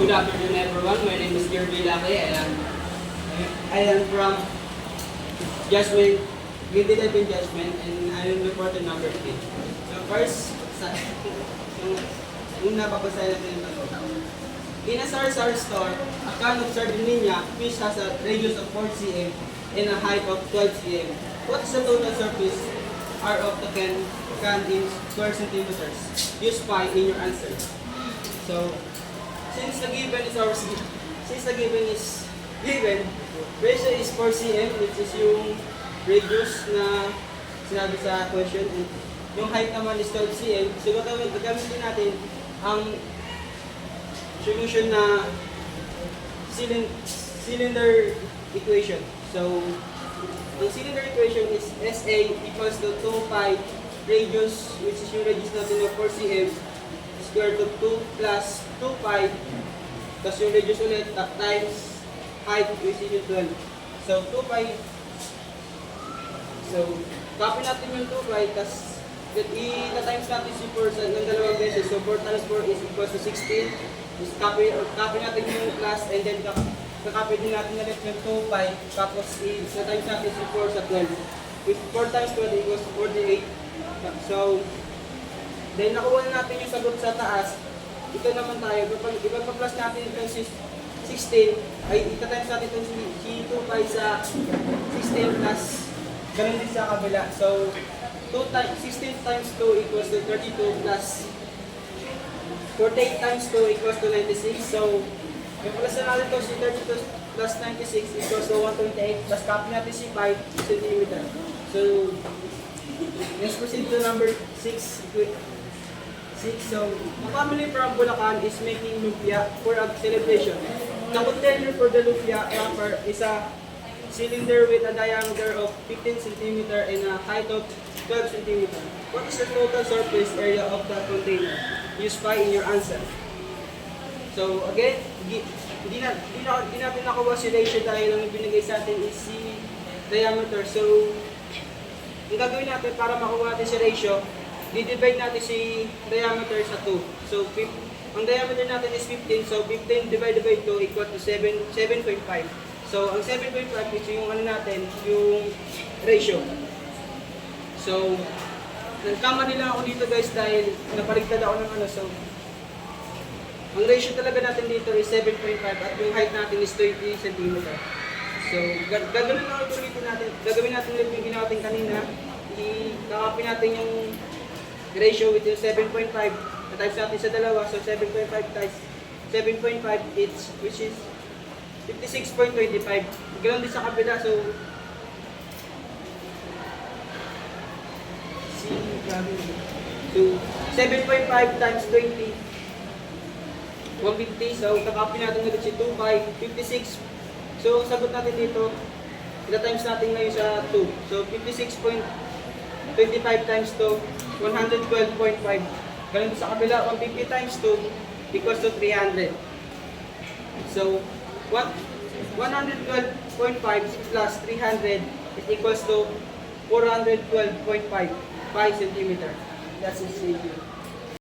Good afternoon, everyone. My name is Jerby Lake, and I am from Jasmine, grade 11 Jasmine, and I am reporter number 3. So first, una papasahin natin ito. In a SARS store, a can of Sardinia fish has a radius of 4 cm and a height of 12 cm. What is the total surface R of the can in square centimeters? Use pi in your answer. So, since the given is given, ratio is 4 cm, which is yung radius na sinabi sa question. And yung height naman is 12 cm. So, gagamitin natin ang solution na cylinder equation. So, the cylinder equation is SA equals to 2 pi radius, which is yung radius natin ng 4 cm, square root of 2 plus 2 pi, tapos yung radius ulit, times height, which is yung 12. So, 2 pi. So, copy natin yung 2 pi, tapos i-times natin si 4 ng dalawang beses. So, 4 times 4 is equals to 16. Just copy natin yung plus, and then kakopy din natin ulit yung 2 pi, tapos i-times natin si 4 sa 12. If 4 times 12 equals to 48. So, then nakuha na natin yung sagot sa taas. Ito naman tayo, ipa-plus natin itong 16, ay ita-times natin itong si 2 pi sa 16 plus ganun din sa kabila. So, 16 times 2 equals to 32 plus 48 times 2 equals to 96. So, i-plus na natin ito si 32 plus 96 equals to 128, plus copy natin si 5 cm. So, let's proceed to number 6. So, a family from Bulacan is making lumpia for a celebration. The container for the lumpia wrapper is a cylinder with a diameter of 15 cm and a height of 12 cm. What is the total surface area of the container? Use pi in your answer. So, again, hindi natin nakuha si ratio dahil ang binigay sa atin is si diameter. So, ang gagawin natin para makuha natin si ratio, di-divide natin si diameter sa 2. So, ang diameter natin is 15. So, 15 divided by 2 equal to 7.5. So, ang 7.5 is yung ano natin, yung ratio. So, nagkamali lang ako dito guys dahil napaligtad ako ng ano. So, ang ratio talaga natin dito is 7.5 at yung height natin is 20 cm. So, gagawin natin ulit yung ginawa natin kanina. I-copy natin yung ratio with yung 7.5 na times natin sa dalawa. So, 7.5 times 7.5 which is 56.25. Ganoon din sa kabila. So, so 7.5 times 20, 150. So, kakopy natin ulit si 2 pi, 56. So, sagot natin dito, ita-times natin ngayon sa 2. So, 56.25 times 2, 112.5. Ganun sa kabila, 150 times 2 equals to 300. So, 112.5 plus 300 is equals to 412.5 cm. That's it.